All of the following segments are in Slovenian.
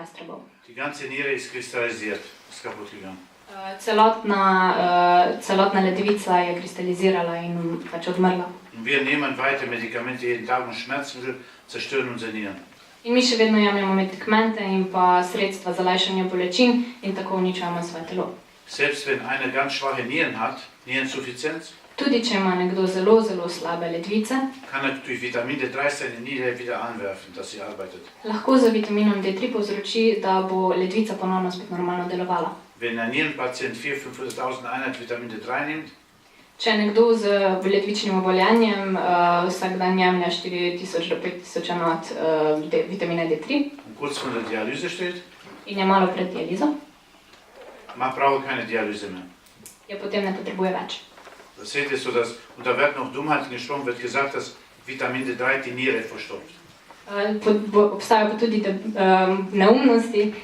Jastrabov. Die ganze Niere ist kristallisiert, ist kaputt gegangen. Celotna ledvica je kristalizirala in pač odmrla. Und wir nehmen weiter Medikamente jeden Tag und Schmerzmittel zerstören unsere Nieren. In mi še vedno jemljamo medikamente in pa sredstva za lajšanje bolečin in tako uničujemo svoje telo. Selbst wenn einer ganz schwache Nieren hat, Nierensuffizienz, Tudi če ima nekdo zelo slabe ledvice, kann er durch Vitamin D3 seine Niere wieder anwerfen, dass sie arbeitet. lahko z vitaminom D3 povzroči, da bo ledvica ponovno spet normalno delovala. Wenn ein Nierenpatient 400.000-500.000 Einheit Vitamin D3 nimmt, Če nekdo z ledvičnim obolenjem vsak dan jemlje 4000 do 5000 enot vitamina D3 und kurz vor der Dialyse steht, in je malo pred dializo, man braucht keine Dialyse mehr. je potem ne potrebuje več. Das seht ihr so, dass, und da wird noch Dummheiten gesprochen, wird gesagt, dass Vitamin D3 die Niere verstopft. Obstajajo pa tudi neumnosti,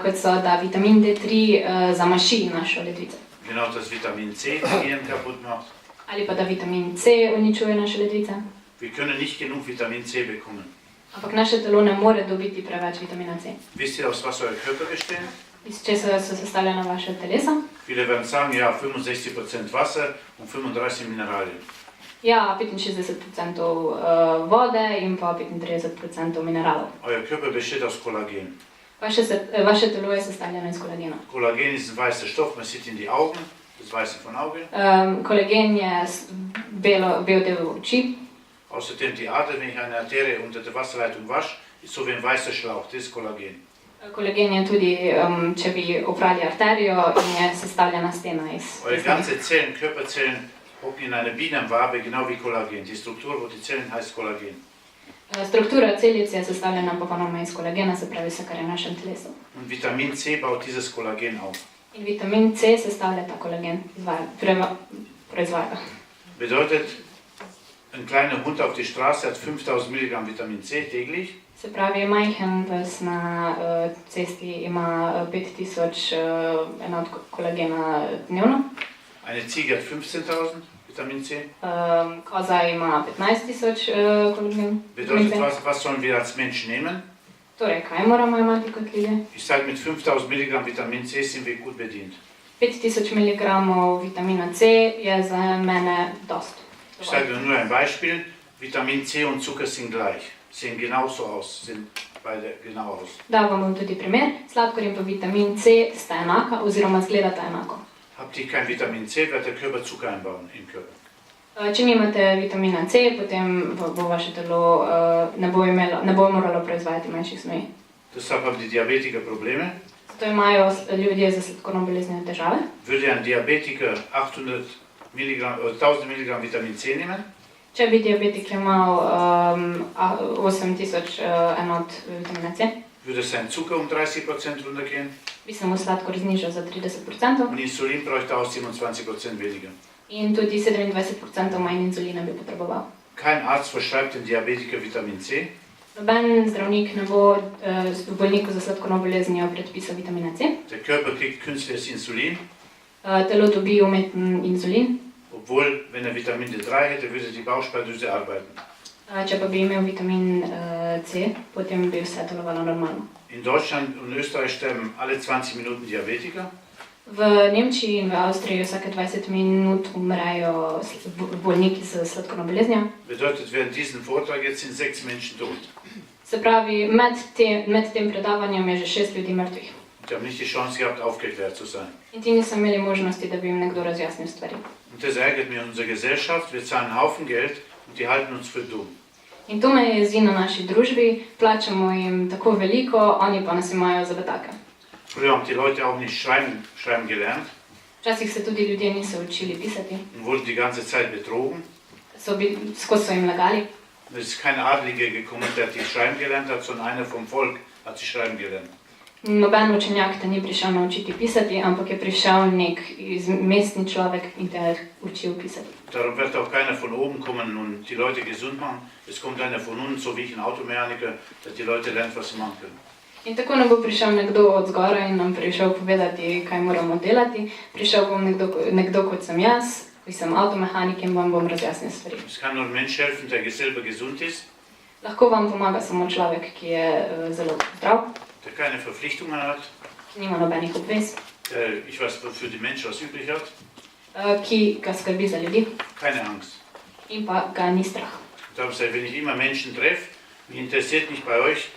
kot so, da vitamin D3 zamaši našo ledvico. Genau, dass Vitamin C die Nieren kaputt macht. Ali pa da vitamin C uničuje naše ledvice. Wir können nicht genug Vitamin C bekommen. Ampak naše telo ne more dobiti preveč vitamina C. Wisst ihr, aus was euer Körper besteht? Iz česa so sestavljena vaša telesa? Viele werden sagen, ja, 65% Wasser und 35 Mineralien. Ja, 65% vode in pa 35% mineralov. Euer Körper besteht aus Kollagen. Vaše telo je sestavljeno iz kolagena. Kollagen ist ein weißer Stoff, man sieht in die Augen, das Weiße von Auge. Kolagen je bel del oči. Außerdem die Ader, wenn ich eine Arterie unter der Wasserleitung wasche, ist so wie ein weißer Schlauch, das ist Kollagen. Kolagen je tudi, če bi oprali arterijo in je sestavljena stena iz. Eure ganze Zellen, Körperzellen, hocken in einer Bienenwabe, genau wie Kollagen. Die Struktur, wo die Zellen heißt Kollagen. Struktura celic je sestavljena popolnoma iz kolagena, se pravi vse, kar je v našem telesu. Und Vitamin C baut dieses Kollagen auf. In vitamin C sestavlja ta kolagen, proizvaja. Bedeutet, ein kleiner Hund auf die Straße hat 5000 Milligramm Vitamin C täglich. Se pravi, majhen pes na cesti ima 5000 enot kolagena dnevno. Eine Ziege hat 15.000 Vitamin C. Koza ima 15000 kolagena. Bedeutet, was sollen wir als Mensch nehmen? Torej, kaj moramo imati kot ljudje? Ich sage, mit 5000 Milligramm Vitamin C sind wir gut bedient. 5000 mg vitamina C je za mene dost. Ich sage nur ein Beispiel. Vitamin C und Zucker sind gleich. Sehen genauso aus, sind beide genau aus. Da vam tudi primer. Sladkor in pa vitamin C sta enaka oziroma izgledata enako. Habt ihr kein Vitamin C, wird der Körper Zucker einbauen im Körper. Če nimate vitamina C, potem bo vaše telo ne bo moralo proizvajati manjših snovi. Deshalb haben die Diabetiker Probleme. Zato imajo ljudje z sladkorno boleznijo težave. Würde ein Diabetiker 1000 Milligramm Vitamin C nehmen, Če bi diabetik imel 8000 enot vitamina C, würde sein Zucker um 30% runtergehen bi se mu sladkor znižal za 30% und Insulin bräuchte auch 27% weniger. in tudi 27% manj inzulina bi potreboval. Kein Arzt verschreibt dem Diabetiker Vitamin C. Noben zdravnik ne bo bolniku za sladkorno boleznijo predpisal vitamina C. Der Körper kriegt künstliches Insulin, Telo dobi umeten inzulin. obwohl, wenn er Vitamin D3 hätte, würde die Bauchspeicheldrüse arbeiten. Če pa bi imel vitamin C, potem bi vse delovalo normalno. In Deutschland und Österreich sterben alle 20 Minuten Diabetiker. V Nemčiji in v Avstriji vsake 20 minut umrejo bolniki z sladkorno boleznijo. Bedeutet, während diesem Vortrag jetzt sind 6 Menschen tot. Se pravi, med tem predavanjem je že 6 ljudi mrtvih. Die haben nicht die Chance gehabt, aufgeklärt zu sein. In ti niso imeli možnosti, da bi jim nekdo razjasnil stvari. Und das ärgert mich in unserer Gesellschaft. Wir zahlen einen Haufen Geld und die halten uns für dumm. In to me jezi na naši družbi, plačamo jim tako veliko, oni pa nas imajo za betake. Früher haben die Leute auch nicht schreiben gelernt Včasih se tudi ljudje niso učili pisati, und wurden die ganze Zeit betrogen. skozi so jim lagali. Es ist kein Adeliger gekommen, der die schreiben gelernt hat, sondern einer vom Volk hat sie schreiben gelernt. Noben učenjak te ni prišel naučiti pisati, ampak je prišel nek mestni človek in te učil pisati. Darum wird auch keiner von oben kommen und die Leute gesund machen. Es kommt einer von unten, so wie ich ein Automechaniker, der die Leute lernt, was sie machen können. In tako ne bo prišel nekdo od zgora in nam prišel povedati, kaj moramo delati. Prišel bom nekdo kot sem jaz, ki sem avtomehanik in vam bom razjasnil stvari. Es kann nur ein Mensch helfen, der selber gesund ist. Lahko vam pomaga samo človek, ki je zelo zdrav, der keine Verpflichtungen hat, ki nima nobenih obvez, der ich weiß, für die Menschen was übrig hat, ki ga skrbi za ljudi keine Angst. in pa ga ni strah. Darum sage ich, wenn ich immer Menschen treffe, mich interessiert nicht bei euch,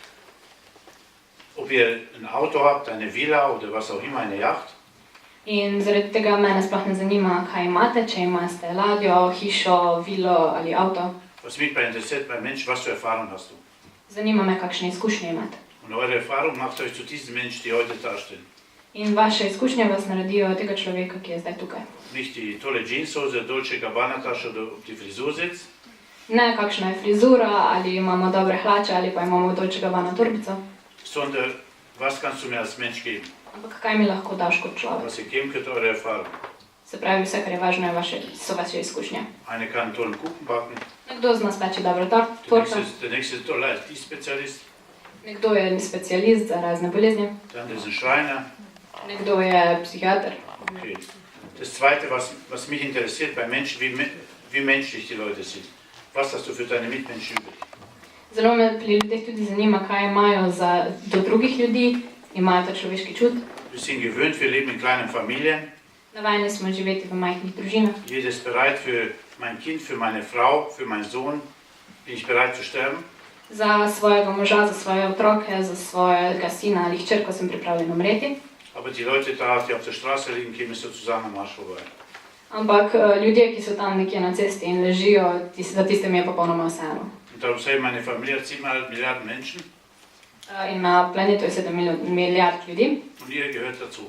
ob ihr ein Auto habt, eine Villa oder was auch immer, eine Yacht. In zaradi tega mene sploh ne zanima, kaj imate, če imate ladjo, hišo, vilo ali avto. Was mich bei interessiert, bei Menschen, was für Erfahrung hast du? Zanima me, kakšne izkušnje imate. Und eure Erfahrung macht euch zu diesen Menschen, die heute da stehen. In vaše izkušnje vas naredijo tega človeka, ki je zdaj tukaj. Nicht die tolle Jeanshose, Dolce Gabbana Tasche oder ob die Frisur sitzt, Ne, kakšna je frizura, ali imamo dobre hlače, ali pa imamo Dolce Gabbana torbico, sondern was kannst du mir als Mensch geben? ampak kaj mi lahko daš kot človek. Was ihr geben könnt, eure Erfahrung. Se pravi, vse, kar je važno, so vaše izkušnje. Eine kann einen tollen Kuchen backen, Nekdo z nas peče dobro der torto, nächste ist toller IT-Spezialist, nekdo je specialist za razne bolezni, dann ist ein Schreiner. nekdo je psihiater. Okay. Das Zweite, was mich interessiert bei Menschen, wie menschlich die Leute sind. Was hast du für deine Mitmenschen übrig? Zelo me pri ljudeh tudi zanima, kaj imajo do drugih ljudi, imajo ta človeški čut. Wir sind gewöhnt, wir leben in kleinen Familien. Navajeni smo živeti v majhnih družinah. Jeder ist bereit für mein Kind, für meine Frau, für meinen Sohn. Bin ich bereit zu sterben? Za svojega moža, za svoje otroke, za svojega sina ali hčerko sem pripravljen umreti. Aber die Leute da, die auf der Straße liegen, gehen mir sozusagen am Arsch vorbei. Ampak ljudje, ki so tam nekje na cesti in ležijo, za tiste mi je popolnoma vseeno. Und darum sage ich, meine Familie hat 7,5 Milliarden Menschen In na planetu je 7 milijard ljudi und ihr gehört dazu.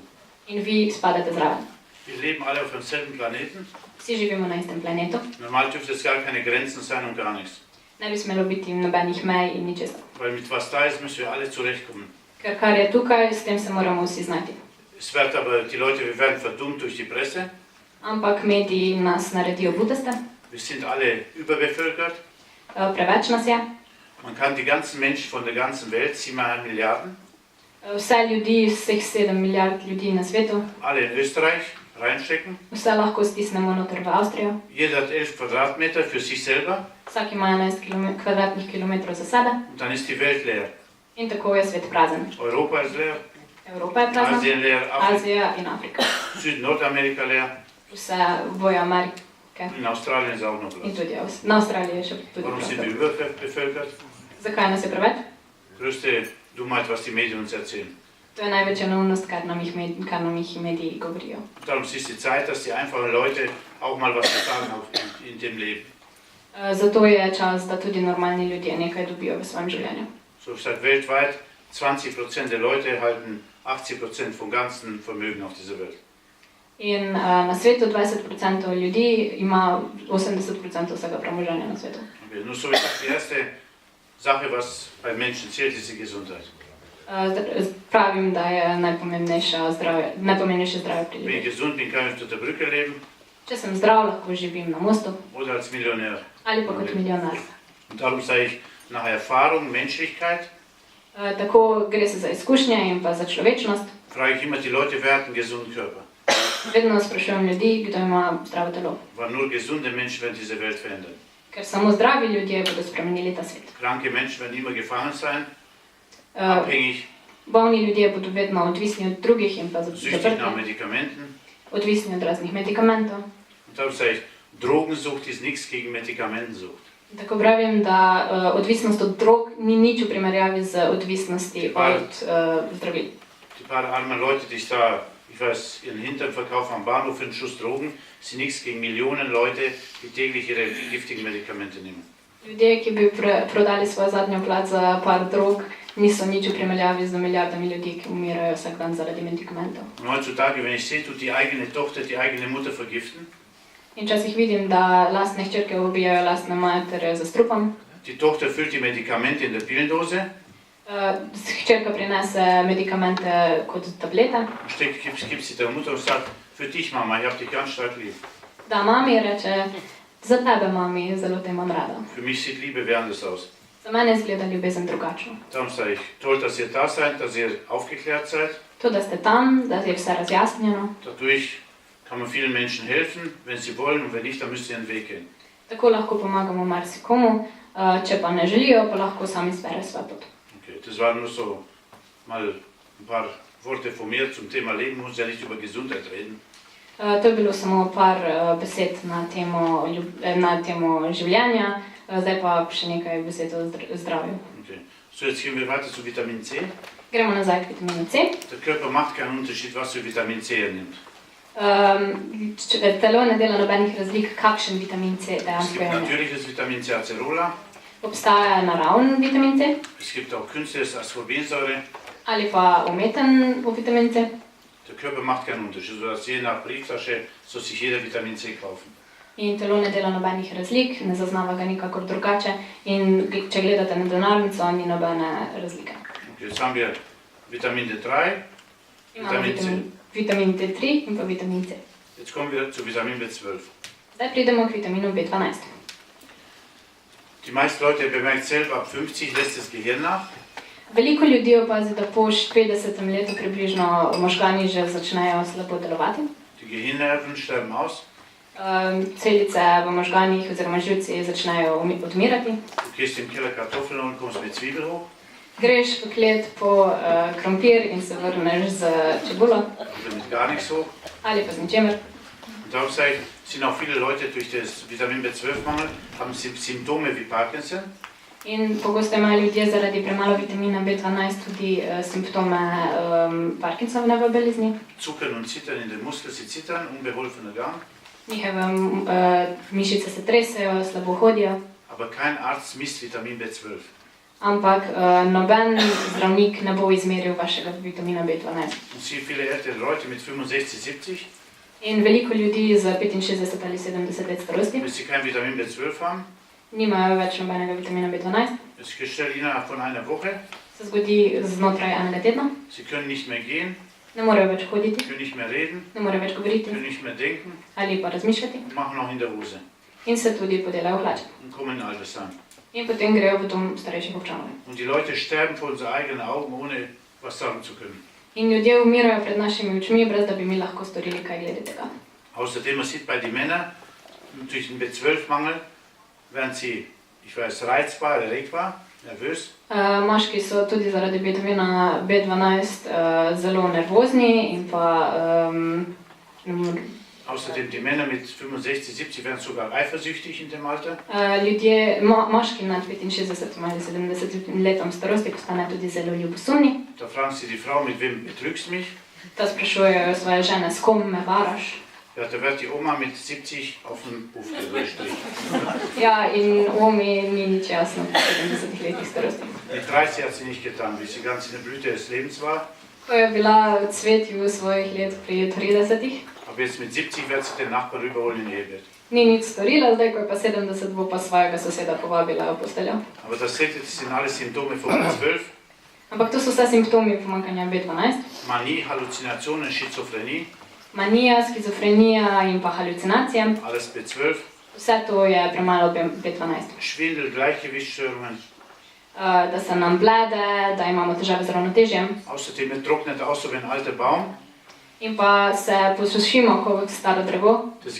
in vi spadate zraven. Wir leben alle auf demselben Planeten. Vsi živimo na istem planetu. Normal dürfte es gar keine Grenzen sein und gar nichts. Ne bi smelo biti nobenih mej in ničesar. Weil mit was da ist, müssen wir alle zurechtkommen. Ker kar je tukaj, s tem se moramo vsi znati. Es wird aber, die Leute, wir werden verdummt durch die Presse. Ampak mediji nas naredijo butaste, Wir sind alle überbevölkert. preveč nas je. Man kann die ganzen Menschen von der ganzen Welt, 7,5 Milliarden, Vse ljudi, vseh 7 milijard ljudi na svetu, alle in Österreich reinstecken. vse lahko stisnemo noter v Avstrijo. Jeder hat 11 Quadratmeter für sich selber Vsak ima 11 kvadratnih kilometrov za sebe und dann ist die Welt leer. in tako je svet prazen. Europa ist leer, Evropa je prazna, Asien leer, Azija in Afrika. Süd-Nordamerika leer, Vse boje Amerike in Australien ist auch noch in Platz. tudi na Avstraliji je še tudi Warum sind prostor. wir überbevölkert? Zakaj nas je preveč? Größte Dummheit, was die Medien uns erzählen. To je največja neumnost, kar nam jih mediji govorijo. Darum ist die Zeit, dass die einfachen Leute auch mal was zu sagen haben in dem Leben. Zato je čas, da tudi normalni ljudje nekaj dobijo v svojem življenju. So gesagt, weltweit 20% der Leute halten 80% vom ganzen Vermögen auf dieser Welt. In na svetu 20% ljudi ima 80% vsega premoženja na svetu. Okay, nur so ist die erste Sache, was bei Menschen zählt, ist die Gesundheit. Pravim, da je najpomembnejše zdravje pri Wenn ich ljudeh. gesund bin, kann ich unter der Brücke leben Če sem zdrav, lahko živim na mostu oder als Millionär. ali pa kot milijonar. Und darum sage ich, nach Erfahrung, Menschlichkeit, Tako gre se za izkušnje in pa za človečnost. frage ich immer die Leute, wer hat einen gesunden Körper? Vedno sprašujem ljudi, kdo ima zdravo telo. Weil nur gesunde Menschen werden diese Welt verändern. Ker samo zdravi ljudje bodo spremenili ta svet. Kranke Menschen werden immer gefangen sein, Uh, abhängig, bolni ljudje bodo vedno odvisni od drugih in pa süchtig nach zaprti, Medikamenten. odvisni od raznih medikamentov. Und darum sage ich, Drogensucht ist nichts gegen Medikamentensucht. Tako pravim, da odvisnost od drog ni nič v primerjavi z odvisnosti od zdravil. Die paar armen Leute, die ich da, ich weiß, ihren Hintern verkaufen am Bahnhof für einen Schuss Drogen, sind nichts gegen Millionen Leute, die täglich ihre giftigen Medikamente nehmen. Ljudje, ki bi prodali svojo zadnjo plat za par drog, niso nič v primerjavi z milijardami ljudi, ki umirajo vsak dan zaradi medikamentov. Und heutzutage, wenn ich sehe, tut die eigene Tochter die eigene Mutter vergiften, In včasih vidim, da lastne hčerke ubijajo lastne matere za strupom. die Tochter füllt die Medikamente in der Pillendose, Hčerka prinese medikamente kot tablete, gibt sie der Mutter und sagt, für dich Mama, ich habe dich ganz stark lieb. da mami reče, za tebe mami, zelo te imam rada. Für mich sieht Liebe wie anders aus. Za mene izgleda ljubezen drugačno. Darum sage ich, toll, dass ihr da seid, dass ihr aufgeklärt seid. To, da ste tam, da je vse razjasnjeno. Dadurch kann man vielen Menschen helfen, wenn sie wollen, und wenn nicht, dann müsst ihr ihren Weg gehen. Tako lahko pomagamo marsikomu, če pa ne želijo, pa lahko sami izberejo svojo pot. Okay, das waren nur so mal ein paar Worte von mir zum Thema Leben. Wir müssen ja nicht über Gesundheit reden. To je bilo samo par besed na temo življenja, zdaj pa še nekaj besed o zdravju. Okay. So, jetzt gehen wir weiter zu Vitamin C. Gremo nazaj k vitaminu C. Der Körper macht keinen Unterschied, was für Vitamin C er nimmt. Telo ne dela nobenih razlik, kakšen vitamin C Es dejansko gibt je. natürliches Vitamin C Acerola, Obstaja naraven vitamin C es gibt auch künstliches Ascorbinsäure. ali pa umeten vitamin C. Der Körper macht keinen Unterschied, sodass je nach Brieftasche soll sich jeder Vitamin C kaufen. In telo ne dela nobenih razlik, ne zaznava ga nikakor drugače in če gledate na denarnico, ni nobene razlike. Okay, jetzt haben wir Vitamin D3, Imamo vitamin D3 in pa vitamin C. jetzt kommen wir zu Vitamin B12. Zdaj pridemo k vitaminu B12. Die meisten Leute bemerken selber, ab 50 lässt das Gehirn nach. Veliko ljudi opazi, da po 50. letu približno možgani že začnejo slabo delovati. Die Gehirnnerven sterben aus. Celice v možganih oziroma živci začnejo odmirati. Du gehst im Keller Kartoffeln und kommst mit Zwiebel hoch. Greš v klet po krompir in se vrneš z čebulo Oder mit gar nichts hoch. ali pa z ničemer. Und darum sage ich, sind auch viele Leute durch das Vitamin B12-Mangel, haben Symptome wie Parkinson. In pogosto imajo ljudje zaradi premalo vitamina B12 tudi simptome Parkinsonove bolezni. Zuckern und Zittern in den Muskeln, sie zittern, unbeholfener Gang. Njihove mišice se tresejo, slabo hodijo, Aber kein Arzt misst Vitamin B12. ampak noben zdravnik ne bo izmeril vašega vitamina B12. Und sie, viele ältere Leute mit 65, 70, In veliko ljudi z 65 ali 70 let starosti wenn sie kein Vitamin B12 haben, nimajo več nobenega vitamina B12. ist gestellt innerhalb von einer Woche, Se zgodi znotraj enega tedna, sie können nicht mehr gehen, ne morejo več hoditi, können nicht mehr reden, ne morejo več govoriti können nicht mehr denken ali pa razmišljati und machen auch in der Hose in se tudi podelajo hlače. und kommen in Altersheim. In potem grejo v dom starejših občanov. Und die Leute sterben vor unseren eigenen Augen, ohne was sagen zu können. In ljudje umirajo pred našimi očmi, brez da bi mi lahko storili kaj glede tega. Außerdem, man sieht bei den Männern, durch den B12-Mangel werden sie, ich weiß, reizbar, erregbar, nervös. Moški so tudi zaradi vitamina B12 zelo nervozni in pa Außerdem die Männer mit 65, 70 werden sogar eifersüchtig in dem Alter. ljudje, moški nad 65 ali 70 letom starosti postanejo tudi zelo ljubosumni. Da fragen sie die Frau, mit wem betrügst du mich? Da sprašujejo svoje žene, s kom me varaš. Ja, da wird die Oma mit 70 auf den Puff gedrückt. Ja, in Omi ni nič jasno po 70 letih starosti. Mit 30 hat sie nicht getan, wie sie ganz in der Blüte des Lebens war. Ko je bila v cvetju svojih let pri 30-ih, Aber jetzt mit 70 wird sie den Nachbarn überholen in Ehebett. ni nič storila, zdaj ko je pa 70, bo pa svojega soseda povabila v posteljo. Aber das seht ihr, das sind alle Symptome von B12. Ampak to so vse simptomi pomanjkanja B12. Manie, Halluzinationen, Schizophrenie, Manija, skizofrenija in pa halucinacije. alles B12. Vse to je premalo B12. Schwindel, Gleichgewichtsstörungen. Da se nam blede, da imamo težave z ravnotežjem Außerdem er trocknet aus so wie ein alter Baum. in pa se posušimo kot staro drevo. Das